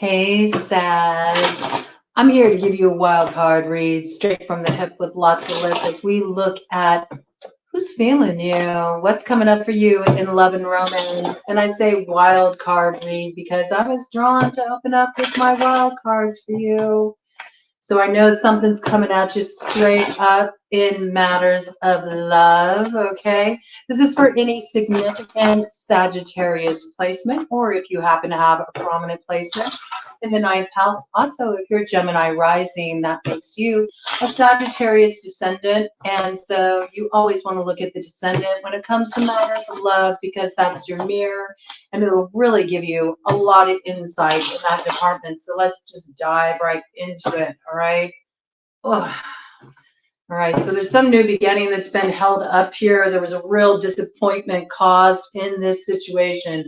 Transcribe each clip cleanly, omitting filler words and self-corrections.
Hey, Sag. I'm here to give you a wild card read straight from the hip with lots of lip as we look at who's feeling you, what's coming up for you in love and romance. And I say wild card read because I was drawn to open up with my wild cards for you. So I know something's coming at you straight up in matters of love, okay? This is for any significant Sagittarius placement, or if you happen to have a prominent placement in the ninth house. Also, if you're Gemini rising, that makes you a Sagittarius descendant. And so you always want to look at the descendant when it comes to matters of love because that's your mirror and it'll really give you a lot of insight in that department. So let's just dive right into it, all right? Oh. All right, so there's some new beginning that's been held up here. There was a real disappointment caused in this situation.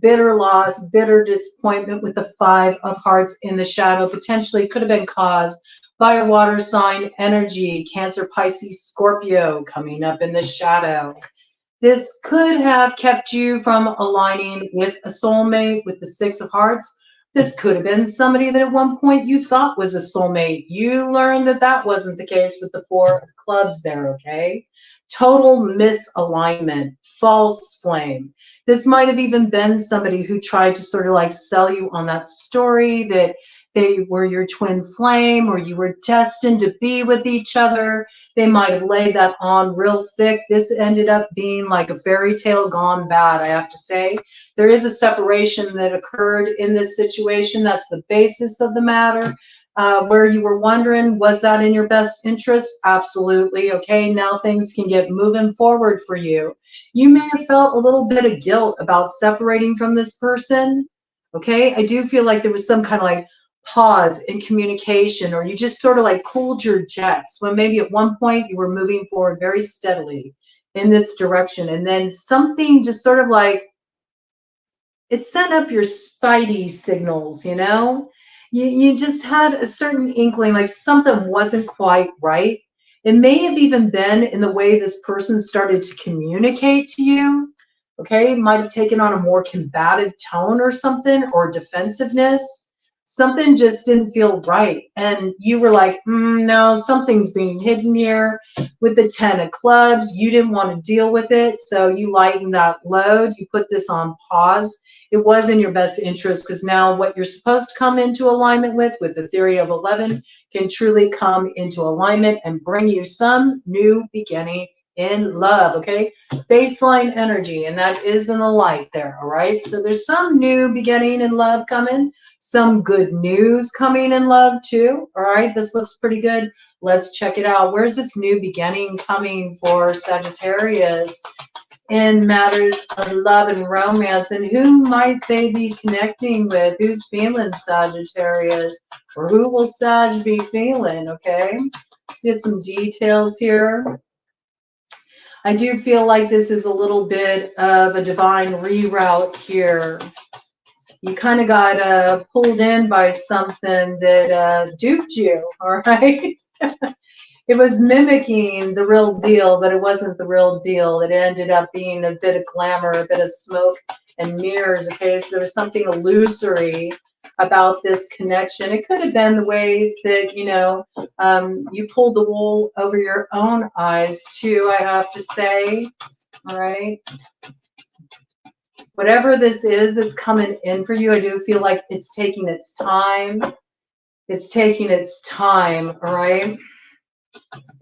Bitter loss, bitter disappointment with the Five of Hearts in the shadow. Potentially could have been caused by a water sign energy, Cancer, Pisces, Scorpio coming up in the shadow. This could have kept you from aligning with a soulmate with the Six of Hearts. This could have been somebody that at one point you thought was a soulmate. You learned that that wasn't the case with the Four of Clubs there, okay? Total misalignment, false flame. This might have even been somebody who tried to sort of like sell you on that story that they were your twin flame or you were destined to be with each other. They might have laid that on real thick. This ended up being like a fairy tale gone bad, I have to say. There is a separation that occurred in this situation. That's the basis of the matter. Where you were wondering, was that in your best interest? Absolutely. Okay, now things can get moving forward for you. You may have felt a little bit of guilt about separating from this person. Okay, I do feel like there was some kind of like pause in communication, or you just sort of like cooled your jets when maybe at one point you were moving forward very steadily in this direction. And then something just sort of like, it sent up your spidey signals, you know? You just had a certain inkling like something wasn't quite right. It may have even been in the way this person started to communicate to you. Okay, it might have taken on a more combative tone or something, or defensiveness. Something just didn't feel right. And you were like, no, something's being hidden here. With the 10 of clubs, you didn't want to deal with it. So you lightened that load. You put this on pause. It was in your best interest because now what you're supposed to come into alignment with the theory of 11 can truly come into alignment and bring you some new beginning in love, okay? Baseline energy, and that is in the light there, all right? So there's some new beginning in love coming, some good news coming in love too, all right? This looks pretty good. Let's check it out. Where's this new beginning coming for Sagittarius in matters of love and romance? And who might they be connecting with? Who's feeling Sagittarius? Or who will Sag be feeling, okay? Let's get some details here. I do feel like this is a little bit of a divine reroute here. You kind of got pulled in by something that duped you, all right? It was mimicking the real deal, but it wasn't the real deal. It ended up being a bit of glamour, a bit of smoke and mirrors, okay? So there was something illusory about this connection. It could have been the ways that, you know, you pulled the wool over your own eyes too, I have to say, all right? Whatever this is coming in for you, I do feel like it's taking its time. It's taking its time, all right?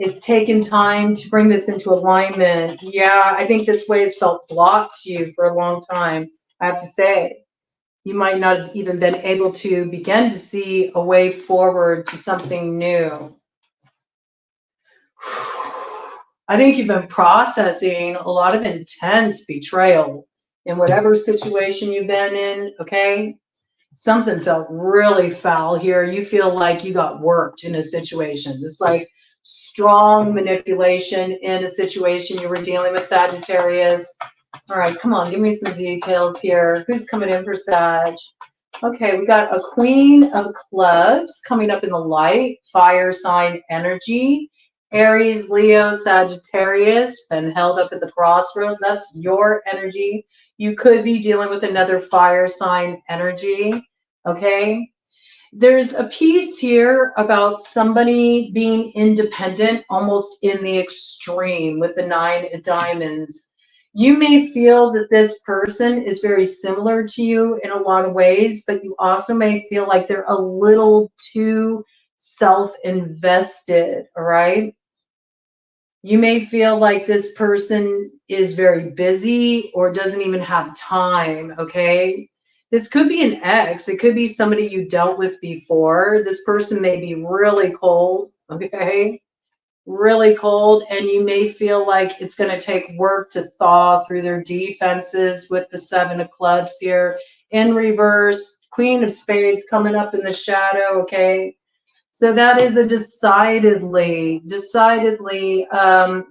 It's taken time to bring this into alignment. Yeah, I think this way has felt blocked to you for a long time, I have to say. You might not have even been able to begin to see a way forward to something new. I think you've been processing a lot of intense betrayal in whatever situation you've been in, okay? Something felt really foul here. You feel like you got worked in a situation. It's like strong manipulation in a situation you were dealing with, Sagittarius. All right, come on, give me some details here. Who's coming in for Sag? Okay, we got a Queen of Clubs coming up in the light, fire sign energy. Aries, Leo, Sagittarius, been held up at the crossroads. That's your energy. You could be dealing with another fire sign energy, okay? There's a piece here about somebody being independent, almost in the extreme with the 9 of diamonds. You may feel that this person is very similar to you in a lot of ways, but you also may feel like they're a little too self-invested, all right? You may feel like this person is very busy or doesn't even have time, okay? This could be an ex. It could be somebody you dealt with before. This person may be really cold, okay? Really cold, and you may feel like it's going to take work to thaw through their defenses with the 7 of clubs here. In reverse, Queen of Spades coming up in the shadow, okay? So that is a decidedly,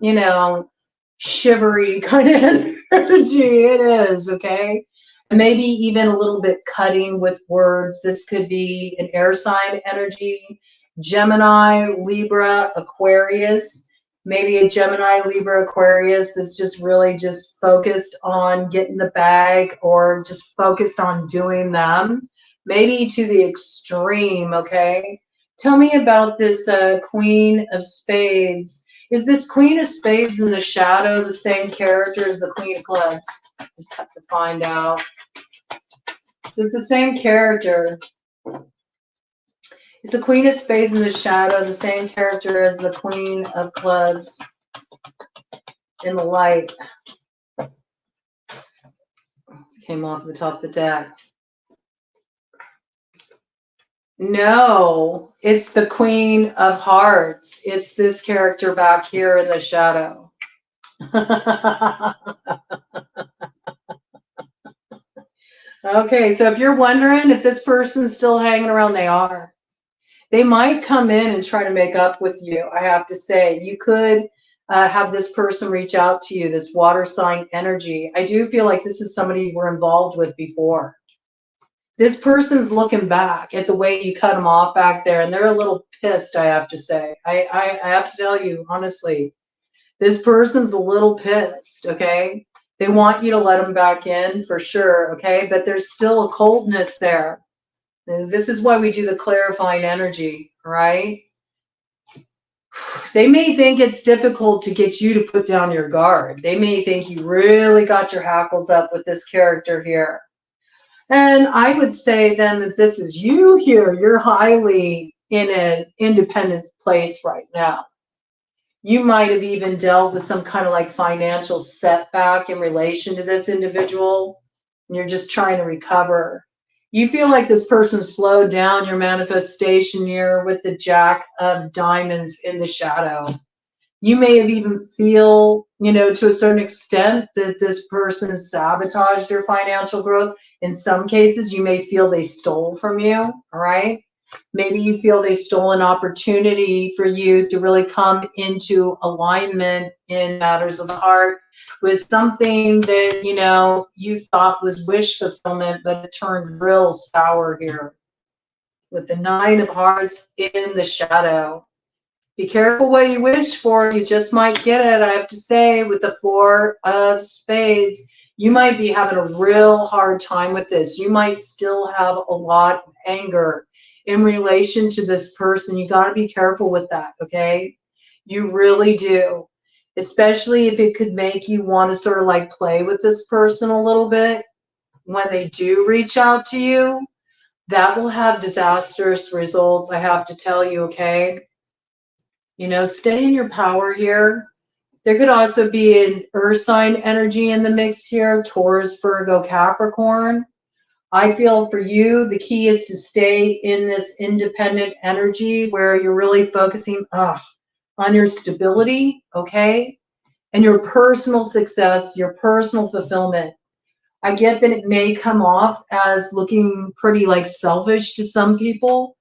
you know, shivery kind of energy. It is, okay? And maybe even a little bit cutting with words. This could be an air sign energy, Gemini, Libra, Aquarius. Maybe a Gemini, Libra, Aquarius that's just really just focused on getting the bag or just focused on doing them. Maybe to the extreme, okay? Tell me about this Queen of Spades. Is this Queen of Spades in the shadow the same character as the Queen of Clubs? Let's have to find out. Is it the same character? Is the Queen of Spades in the shadow the same character as the Queen of Clubs in the light? Came off the top of the deck. No, it's the Queen of Hearts. It's this character back here in the shadow. Okay, so if you're wondering if this person's still hanging around, they are. They might come in and try to make up with you, I have to say. You could have this person reach out to you, this water sign energy. I do feel like this is somebody you were involved with before. This person's looking back at the way you cut them off back there, and they're a little pissed, I have to say. I have to tell you, honestly, this person's a little pissed, okay? They want you to let them back in for sure, okay? But there's still a coldness there. And this is why we do the clarifying energy, right? They may think it's difficult to get you to put down your guard. They may think you really got your hackles up with this character here. And I would say then that this is you here. You're highly in an independent place right now. You might have even dealt with some kind of like financial setback in relation to this individual, and you're just trying to recover. You feel like this person slowed down your manifestation here with the Jack of Diamonds in the shadow. You may have even feel, you know, to a certain extent that this person sabotaged your financial growth. In some cases, you may feel they stole from you, all right? Maybe you feel they stole an opportunity for you to really come into alignment in matters of the heart with something that, you know, you thought was wish fulfillment, but it turned real sour here with the 9 of Hearts in the shadow. Be careful what you wish for. You just might get it, I have to say, with the 4 of Spades. You might be having a real hard time with this. You might still have a lot of anger in relation to this person. You got to be careful with that, okay? You really do. Especially if it could make you want to sort of like play with this person a little bit. When they do reach out to you, that will have disastrous results, I have to tell you, okay? You know, stay in your power here. There could also be an earth sign energy in the mix here, Taurus, Virgo, Capricorn. I feel for you, the key is to stay in this independent energy where you're really focusing on your stability, okay? And your personal success, your personal fulfillment. I get that it may come off as looking pretty like selfish to some people,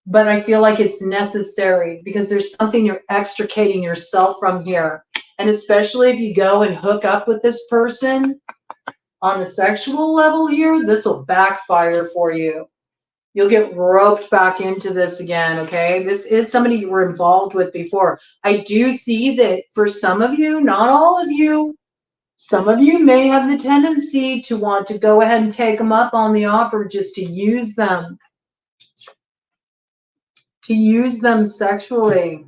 but I feel like it's necessary because there's something you're extricating yourself from here. And especially if you go and hook up with this person on a sexual level here, this will backfire for you. You'll get roped back into this again, okay? This is somebody you were involved with before. I do see that for some of you, not all of you, some of you may have the tendency to want to go ahead and take them up on the offer just to use them. to use them sexually.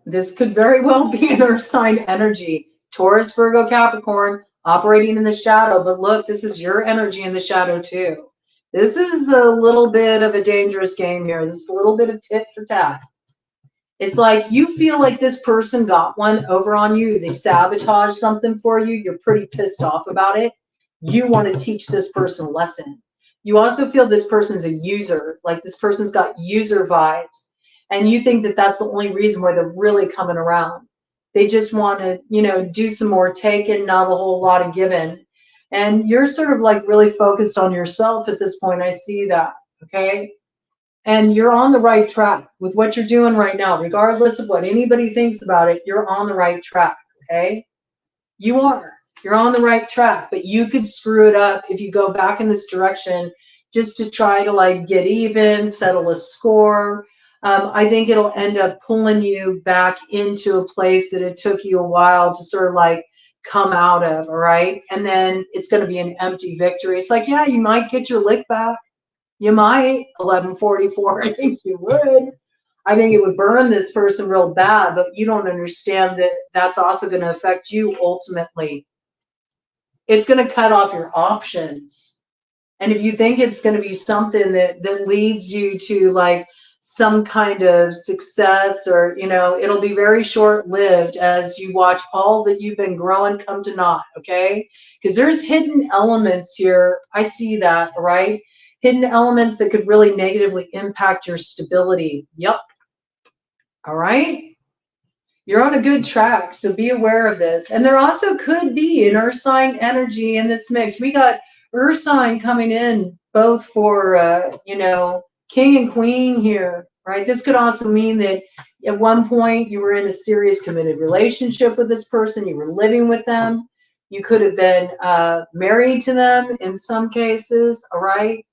This could very well be an earth sign energy. Taurus, Virgo, Capricorn, operating in the shadow. But look, this is your energy in the shadow too. This is a little bit of a dangerous game here. This is a little bit of tit for tat. It's like you feel like this person got one over on you. They sabotaged something for you. You're pretty pissed off about it. You want to teach this person a lesson. You also feel this person's a user, like this person's got user vibes. And you think that that's the only reason why they're really coming around. They just want to, you know, do some more taking, not a whole lot of giving. And you're sort of like really focused on yourself at this point. I see that, okay? And you're on the right track with what you're doing right now. Regardless of what anybody thinks about it, you're on the right track, okay? You are. You're on the right track, but you could screw it up if you go back in this direction just to try to like get even, settle a score. I think it'll end up pulling you back into a place that it took you a while to sort of like come out of, all right? And then it's going to be an empty victory. It's like, yeah, you might get your lick back. You might, 1144, I think you would. I think it would burn this person real bad, but you don't understand that that's also going to affect you ultimately. It's going to cut off your options. And if you think it's going to be something that leads you to like some kind of success, or, you know, it'll be very short-lived as you watch all that you've been growing come to naught, okay? Because there's hidden elements here. I see that, right? Hidden elements that could really negatively impact your stability. Yep. All right. You're on a good track, so be aware of this. And there also could be an earth sign energy in this mix. We got earth sign coming in both for, you know, king and queen here, right? This could also mean that at one point you were in a serious committed relationship with this person. You were living with them. You could have been married to them in some cases, all right?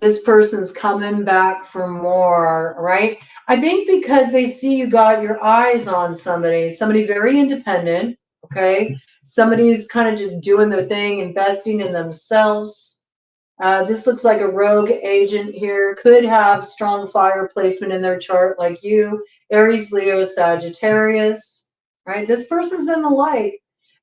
This person's coming back for more, right? I think because they see you got your eyes on somebody very independent, okay? Somebody who's kind of just doing their thing, investing in themselves. This looks like a rogue agent here. Could have strong fire placement in their chart like you. Aries, Leo, Sagittarius, right? This person's in the light,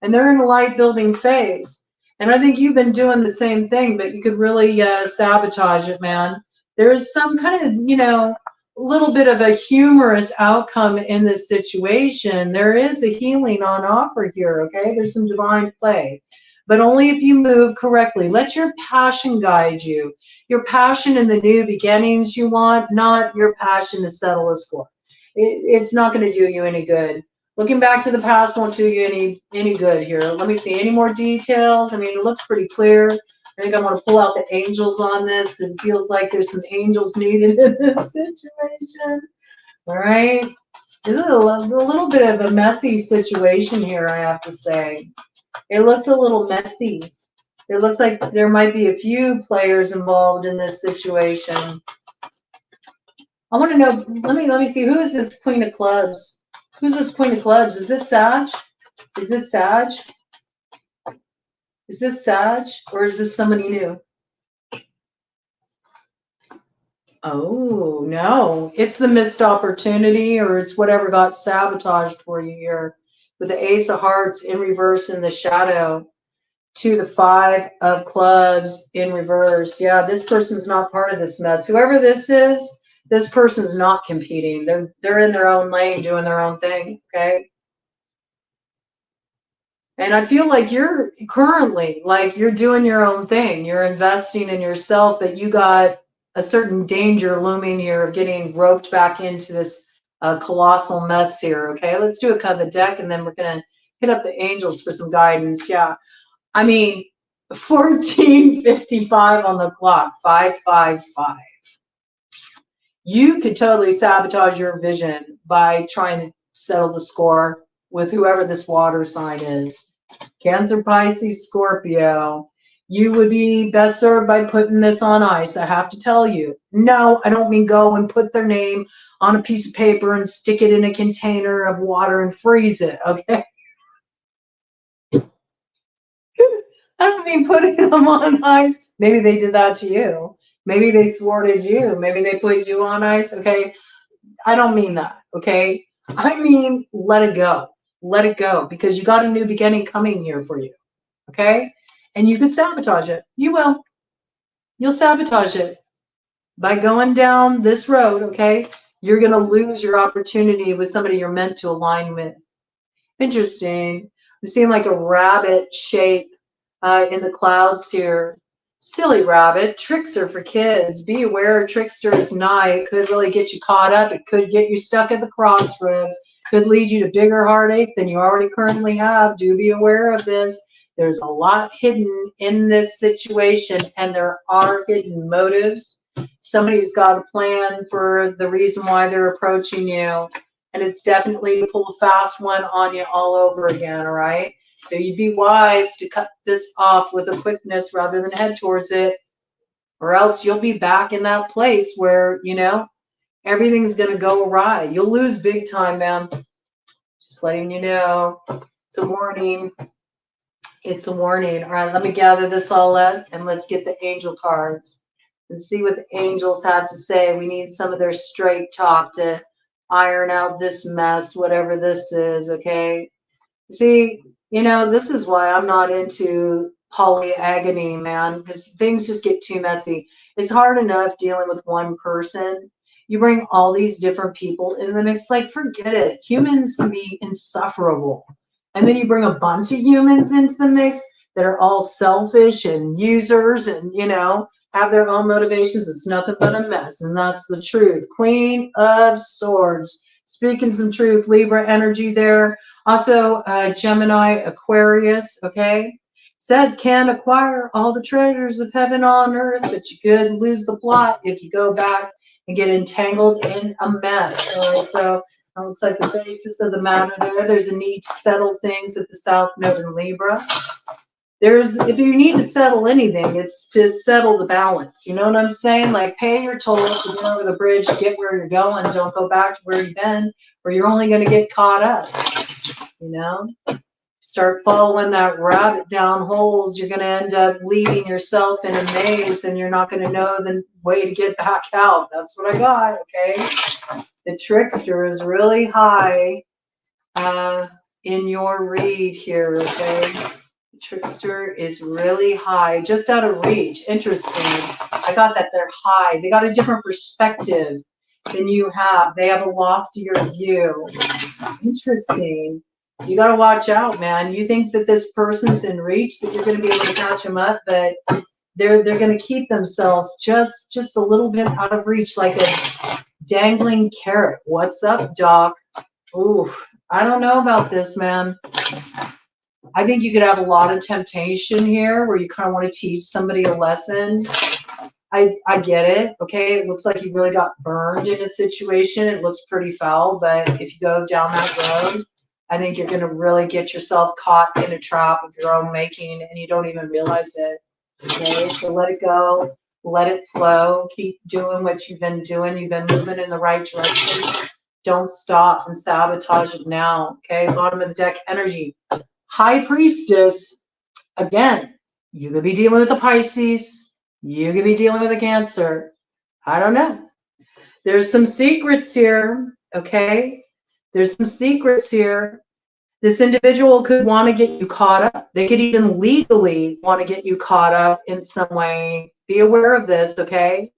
and they're in a light building phase. And I think you've been doing the same thing, but you could really sabotage it, man. There's some kind of, you know, little bit of a humorous outcome in this situation. There is a healing on offer here, okay? There's some divine play, but only if you move correctly. Let your passion guide you. Your passion in the new beginnings you want, not your passion to settle a score. It's not going to do you any good. Looking back to the past won't do you any good here. Let me see any more details. I mean, it looks pretty clear. I think I want to pull out the angels on this because it feels like there's some angels needed in this situation. All right. This is a little bit of a messy situation here, I have to say. It looks a little messy. It looks like there might be a few players involved in this situation. I want to know, let me see, who is this Queen of Clubs? Who's this Queen of Clubs? Is this Sag? Is this Sag? Is this Sag? Or is this somebody new? Oh, no. It's the missed opportunity, or it's whatever got sabotaged for you here. With the Ace of Hearts in reverse in the shadow to the 5 of Clubs in reverse. Yeah, this person's not part of this mess. Whoever this is, this person's not competing. They're in their own lane doing their own thing, okay? And I feel like you're currently, like you're doing your own thing. You're investing in yourself, but you got a certain danger looming here of getting roped back into this colossal mess here, okay? Let's do a cut of the deck, and then we're going to hit up the angels for some guidance. Yeah, I mean, 14:55 on the clock, 555. You could totally sabotage your vision by trying to settle the score with whoever this water sign is. Cancer, Pisces, Scorpio. You would be best served by putting this on ice, I have to tell you. No, I don't mean go and put their name on a piece of paper and stick it in a container of water and freeze it, okay? I don't mean putting them on ice. Maybe they did that to you. Maybe they thwarted you. Maybe they put you on ice. Okay. I don't mean that. Okay. I mean, let it go. Let it go because you got a new beginning coming here for you. Okay. And you can sabotage it. You will. You'll sabotage it by going down this road. Okay. You're going to lose your opportunity with somebody you're meant to align with. Interesting. I'm seeing like a rabbit shape in the clouds here. Silly rabbit, trickster for kids. Be aware, trickster is nigh. It could really get you caught up. It could get you stuck at the crossroads. Could lead you to bigger heartache than you already currently have. Do be aware of this. There's a lot hidden in this situation, and there are hidden motives. Somebody's got a plan for the reason why they're approaching you. And it's definitely to pull a fast one on you all over again, all right? So you'd be wise to cut this off with a quickness rather than head towards it, or else you'll be back in that place where, you know, everything's going to go awry. You'll lose big time, man. Just letting you know. It's a warning. It's a warning. All right, let me gather this all up and let's get the angel cards and see what the angels have to say. We need some of their straight talk to iron out this mess, whatever this is, okay? See, you know, this is why I'm not into polyagony, man, because things just get too messy. It's hard enough dealing with one person. You bring all these different people into the mix, like, forget it. Humans can be insufferable. And then you bring a bunch of humans into the mix that are all selfish and users and, you know, have their own motivations. It's nothing but a mess, and that's the truth. Queen of Swords, speaking some truth. Libra energy there. Also, Gemini, Aquarius, okay? Says can acquire all the treasures of heaven on earth, but you could lose the plot if you go back and get entangled in a mess. All right, so that looks like the basis of the matter there. There's a need to settle things at the South Node in Libra. If you need to settle anything, it's to settle the balance. You know what I'm saying? Like, pay your toll to get over the bridge, get where you're going. Don't go back to where you've been, or you're only going to get caught up. You know, start following that rabbit down holes. You're going to end up leading yourself in a maze, and you're not going to know the way to get back out. That's what I got. Okay. The trickster is really high in your read here. Okay. Trickster is really high, just out of reach. Interesting. I got that they're high. They got a different perspective than you have. They have a loftier view. Interesting. You got to watch out, man. You think that this person's in reach, that you're going to be able to catch them up, but they're going to keep themselves just a little bit out of reach, like a dangling carrot. What's up, Doc? Ooh, I don't know about this, man. I think you could have a lot of temptation here where you kind of want to teach somebody a lesson. I get it. Okay. It looks like you really got burned in a situation. It looks pretty foul, but if you go down that road, I think you're going to really get yourself caught in a trap of your own making and you don't even realize it. Okay. So let it go. Let it flow. Keep doing what you've been doing. You've been moving in the right direction. Don't stop and sabotage it now. Okay. Bottom of the deck energy. High Priestess, again, you could be dealing with a Pisces. You could be dealing with a Cancer. I don't know. There's some secrets here, okay? There's some secrets here. This individual could want to get you caught up. They could even legally want to get you caught up in some way. Be aware of this, okay?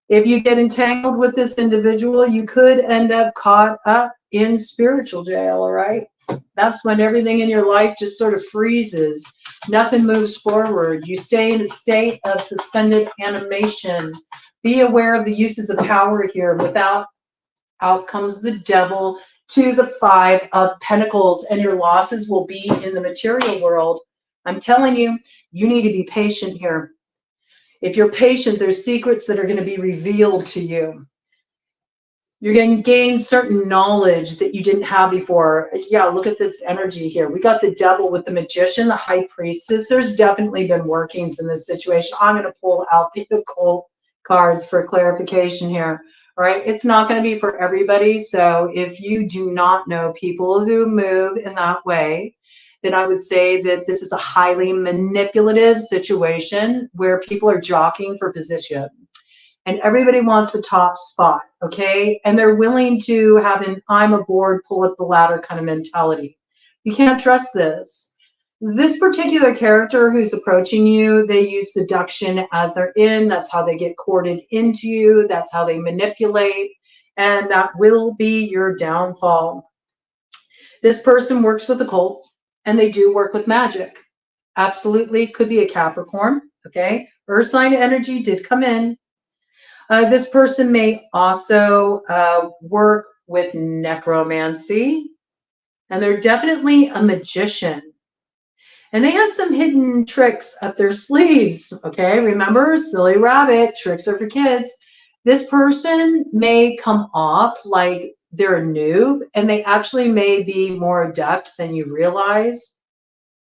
If you get entangled with this individual, you could end up caught up in spiritual jail, all right? That's when everything in your life just sort of freezes. Nothing moves forward. You stay in a state of suspended animation. Be aware of the uses of power here. Without, out comes the devil to the 5 of Pentacles, and your losses will be in the material world. I'm telling you, you need to be patient here. If you're patient, there's secrets that are going to be revealed to you. You're going to gain certain knowledge that you didn't have before. Yeah, look at this energy here. We got the devil with the magician, the high priestess. There's definitely been workings in this situation. I'm going to pull out the occult cards for clarification here. All right, it's not going to be for everybody. So if you do not know people who move in that way, then I would say that this is a highly manipulative situation where people are jockeying for position. And everybody wants the top spot, okay? And they're willing to have an I'm aboard, pull up the ladder kind of mentality. You can't trust this. This particular character who's approaching you, they use seduction as they're in. That's how they get courted into you. That's how they manipulate. And that will be your downfall. This person works with the occult, and they do work with magic. Absolutely. Could be a Capricorn, okay? Earth sign energy did come in. This person may also work with necromancy, and they're definitely a magician. And they have some hidden tricks up their sleeves, okay? Remember, silly rabbit, tricks are for kids. This person may come off like they're a noob, and they actually may be more adept than you realize.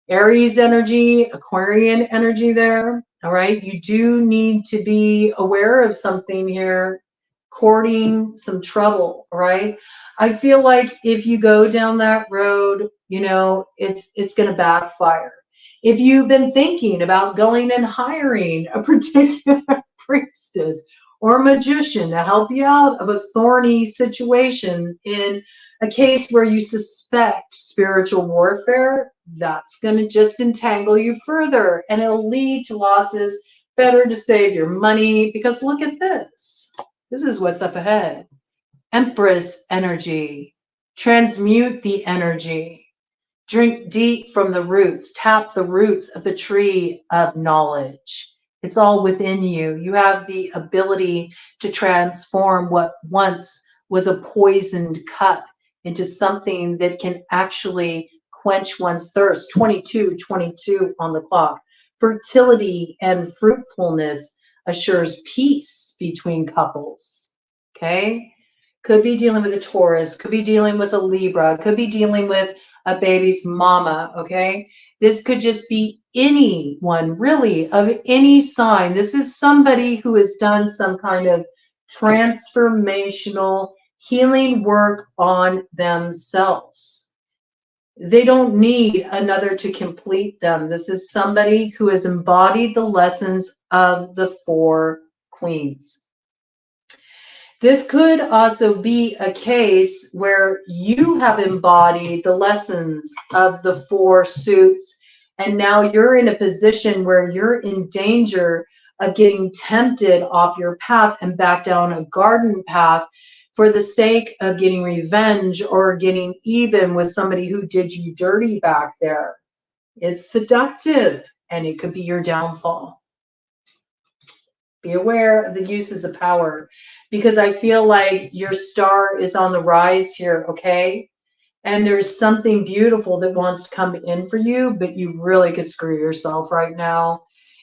Aries energy, Aquarian energy there. All right. You do need to be aware of something here, courting some trouble. All right. I feel like if you go down that road, you know, it's going to backfire. If you've been thinking about going and hiring a particular priestess or magician to help you out of a thorny situation in a case where you suspect spiritual warfare, that's going to just entangle you further and it'll lead to losses. Better to save your money, because look at this. This is what's up ahead. Empress energy. Transmute the energy. Drink deep from the roots. Tap the roots of the tree of knowledge. It's all within you. You have the ability to transform what once was a poisoned cup into something that can actually quench one's thirst. 22:22 on the clock. Fertility and fruitfulness assures peace between couples. Okay? Could be dealing with a Taurus, could be dealing with a Libra, could be dealing with a baby's mama, okay? This could just be anyone, really, of any sign. This is somebody who has done some kind of transformational healing work on themselves. They don't need another to complete them. This is somebody who has embodied the lessons of the four queens. This could also be a case where you have embodied the lessons of the four suits, and now you're in a position where you're in danger of getting tempted off your path and back down a garden path for the sake of getting revenge or getting even with somebody who did you dirty back there. It's seductive, and it could be your downfall. Be aware of the uses of power, because I feel like your star is on the rise here, okay? And there's something beautiful that wants to come in for you, but you really could screw yourself right now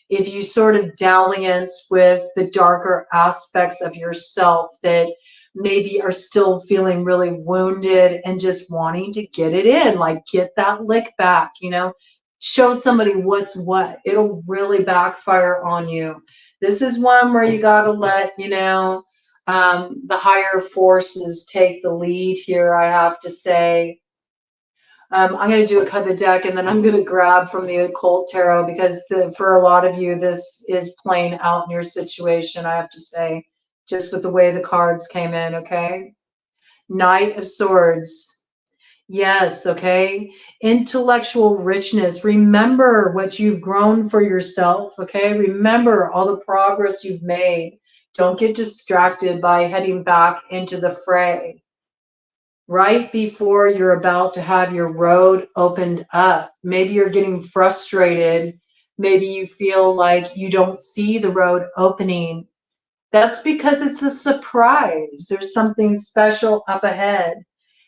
if you sort of dalliance with the darker aspects of yourself that maybe are still feeling really wounded and just wanting to get it in, like get that lick back, you know, show somebody what's what. It'll really backfire on you. This is one where you got to let, you know, the higher forces take the lead here, I have to say. I'm going to do a cut of the deck, and then I'm going to grab from the occult tarot, because for a lot of you, this is playing out in your situation, I have to say, just with the way the cards came in, okay? Knight of Swords. Yes, okay. Intellectual richness. Remember what you've grown for yourself, okay? Remember all the progress you've made. Don't get distracted by heading back into the fray. Right before you're about to have your road opened up, maybe you're getting frustrated. Maybe you feel like you don't see the road opening. That's because it's a surprise. There's something special up ahead.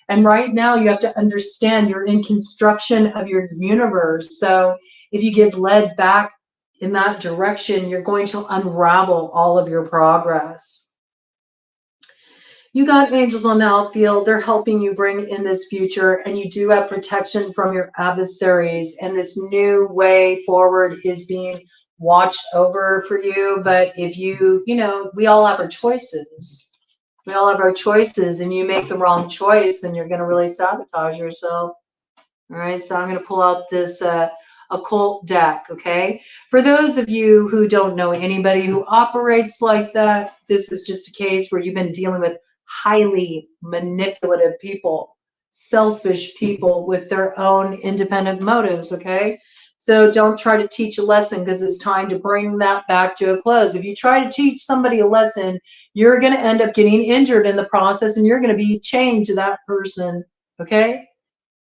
And right now you have to understand you're in construction of your universe. So if you get led back in that direction, you're going to unravel all of your progress. You got angels on the outfield. They're helping you bring in this future, and you do have protection from your adversaries. And this new way forward is being watched over for you. But if you know, we all have our choices. We all have our choices, and you make the wrong choice and you're going to really sabotage yourself. All right, so I'm going to pull out this occult deck, okay? For those of you who don't know anybody who operates like that, this is just a case where you've been dealing with highly manipulative people, selfish people with their own independent motives, okay? So don't try to teach a lesson because it's time to bring that back to a close. If you try to teach somebody a lesson, you're going to end up getting injured in the process and you're going to be chained to that person, okay?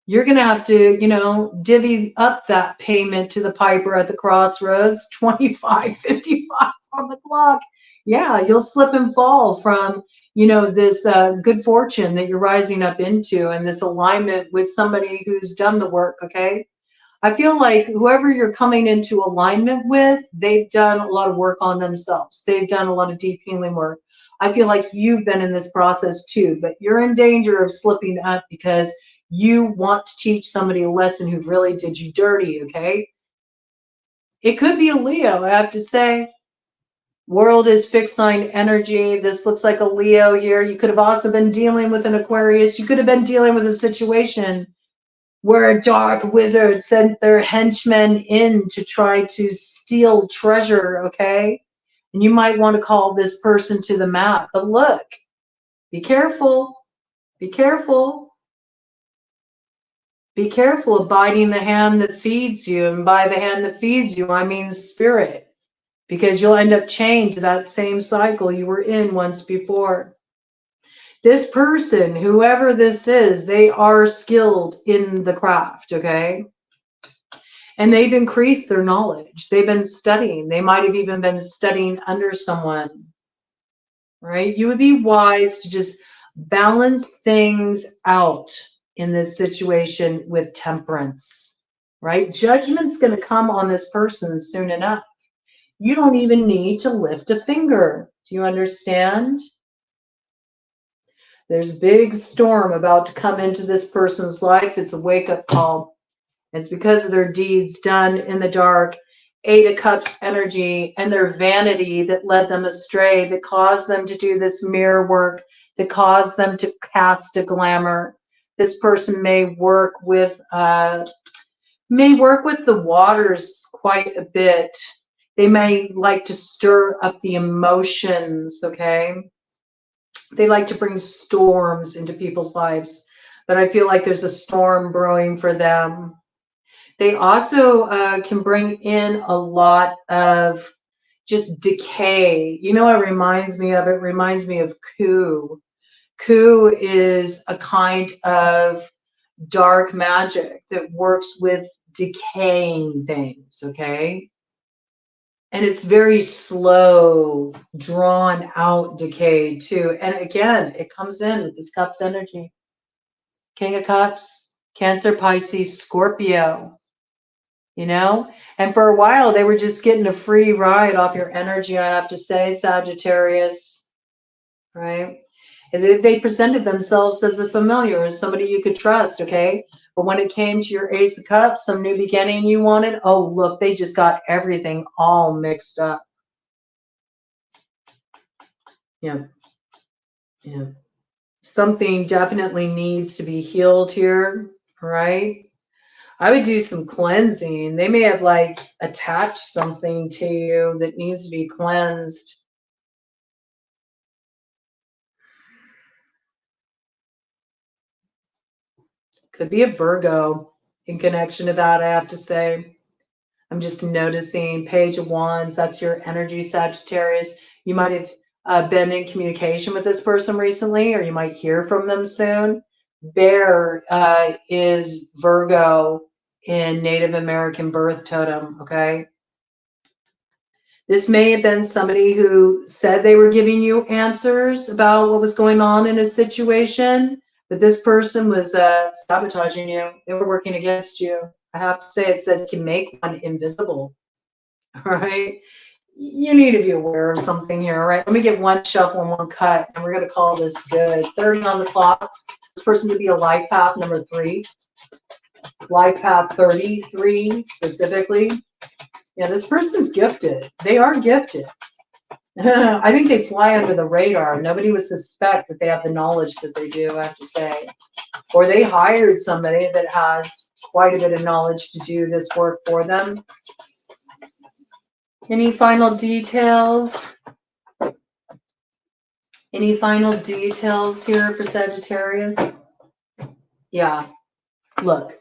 You're going to have to, you know, divvy up that payment to the piper at the crossroads, 25.55 on the clock. Yeah, you'll slip and fall from, you know, this good fortune that you're rising up into and this alignment with somebody who's done the work, okay? I feel like whoever you're coming into alignment with, they've done a lot of work on themselves. They've done a lot of deep healing work. I feel like you've been in this process too, but you're in danger of slipping up because you want to teach somebody a lesson who really did you dirty, okay? It could be a Leo, I have to say. World is fixed sign energy. This looks like a Leo here. You could have also been dealing with an Aquarius. You could have been dealing with a situation where a dark wizard sent their henchmen in to try to steal treasure, okay? And you might want to call this person to the mat. But look, be careful. Be careful. Be careful abiding the hand that feeds you. And by the hand that feeds you, I mean spirit. Because you'll end up chained to that same cycle you were in once before. This person, whoever this is, they are skilled in the craft, okay? And they've increased their knowledge. They've been studying. They might have even been studying under someone, right? You would be wise to just balance things out in this situation with temperance, right? Judgment's going to come on this person soon enough. You don't even need to lift a finger. Do you understand? There's a big storm about to come into this person's life. It's a wake-up call. It's because of their deeds done in the dark, 8 of Cups energy, and their vanity that led them astray, that caused them to do this mirror work, that caused them to cast a glamour. This person may work with the waters quite a bit. They may like to stir up the emotions, okay? They like to bring storms into people's lives, but I feel like there's a storm brewing for them. They also can bring in a lot of just decay. You know what it reminds me of? It reminds me of coup. Coup is a kind of dark magic that works with decaying things, okay? And it's very slow, drawn out decay too. And again, it comes in with this Cups energy. King of Cups, Cancer, Pisces, Scorpio. You know, and for a while they were just getting a free ride off your energy, I have to say, Sagittarius, right? And they presented themselves as a familiar, as somebody you could trust, okay? But when it came to your Ace of Cups, some new beginning you wanted, oh, look, they just got everything all mixed up. Yeah. Yeah. Something definitely needs to be healed here, right? I would do some cleansing. They may have like attached something to you that needs to be cleansed. Could be a Virgo in connection to that, I have to say. I'm just noticing Page of Wands. That's your energy, Sagittarius. You might have been in communication with this person recently, or you might hear from them soon. Bear is Virgo in Native American birth totem, okay? This may have been somebody who said they were giving you answers about what was going on in a situation, but this person was sabotaging you. They were working against you. I have to say, it says can make one invisible. All right. You need to be aware of something here. All right. Let me get one shuffle and one cut, and we're going to call this good. 30 on the clock. This person could be a life path number 3. Life path 33 specifically. Yeah, this person's gifted. They are gifted. I think they fly under the radar. Nobody would suspect that they have the knowledge that they do, I have to say. Or they hired somebody that has quite a bit of knowledge to do this work for them. Any final details? Any final details here for Sagittarius? Yeah, look.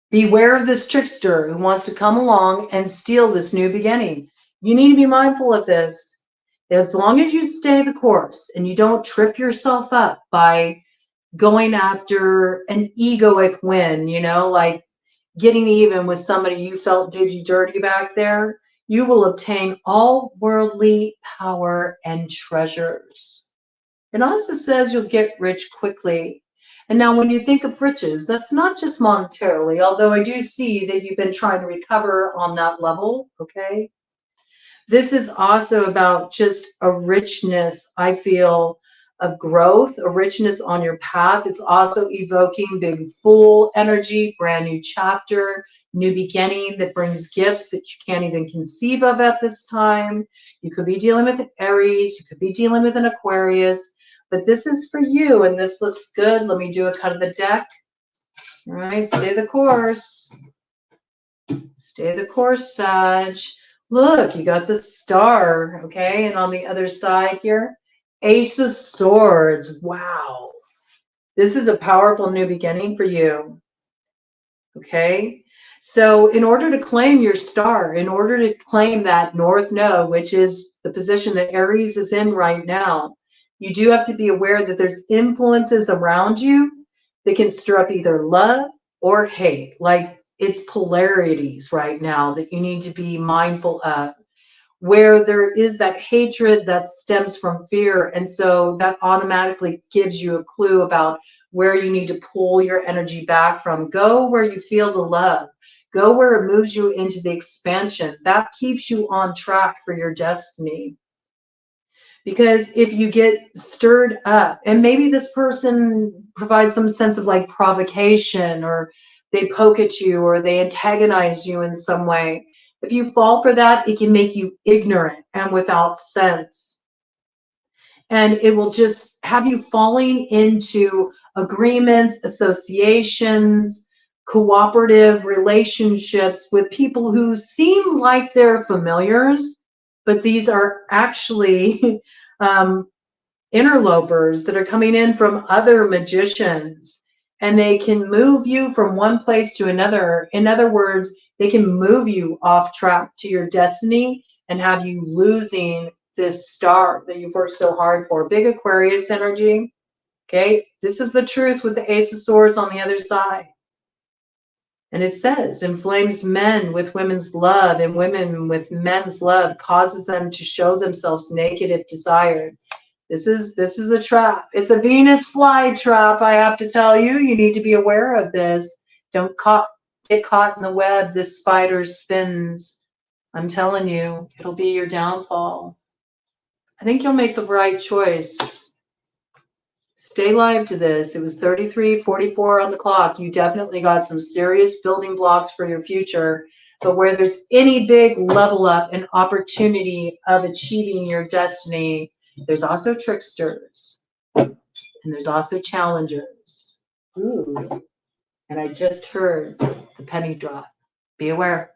Beware of this trickster who wants to come along and steal this new beginning. You need to be mindful of this. As long as you stay the course and you don't trip yourself up by going after an egoic win, you know, like getting even with somebody you felt did you dirty back there, you will obtain all worldly power and treasures. It also says you'll get rich quickly. And now when you think of riches, that's not just monetarily, although I do see that you've been trying to recover on that level, okay? This is also about just a richness, I feel, of growth, a richness on your path. It's also evoking big Fool energy, brand new chapter, new beginning that brings gifts that you can't even conceive of at this time. You could be dealing with an Aries, you could be dealing with an Aquarius, but this is for you and this looks good. Let me do a cut of the deck. All right, stay the course. Stay the course, Sag. Look, you got the star, okay? And on the other side here, Ace of Swords. Wow. This is a powerful new beginning for you, okay? So in order to claim your star, in order to claim that North Node, which is the position that Aries is in right now, you do have to be aware that there's influences around you that can stir up either love or hate. Like it's polarities right now that you need to be mindful of, where there is that hatred that stems from fear. And so that automatically gives you a clue about where you need to pull your energy back from. Go where you feel the love. Go where it moves you into the expansion. That keeps you on track for your destiny. Because if you get stirred up, and maybe this person provides some sense of like provocation, or they poke at you, or they antagonize you in some way, if you fall for that, it can make you ignorant and without sense. And it will just have you falling into agreements, associations, cooperative relationships with people who seem like they're familiars, but these are actually interlopers that are coming in from other magicians, and they can move you from one place to another. In other words, they can move you off track to your destiny and have you losing this star that you've worked so hard for. Big Aquarius energy. Okay, this is the truth with the Ace of Swords on the other side. And it says, inflames men with women's love, and women with men's love, causes them to show themselves naked if desired. This is a trap. It's a Venus fly trap, I have to tell you. You need to be aware of this. Don't get caught in the web this spider spins. I'm telling you, it'll be your downfall. I think you'll make the right choice. Stay live to this. It was 33:44 on the clock. You definitely got some serious building blocks for your future. But where there's any big level up and opportunity of achieving your destiny, there's also tricksters. And there's also challengers. Ooh. And I just heard the penny drop. Be aware.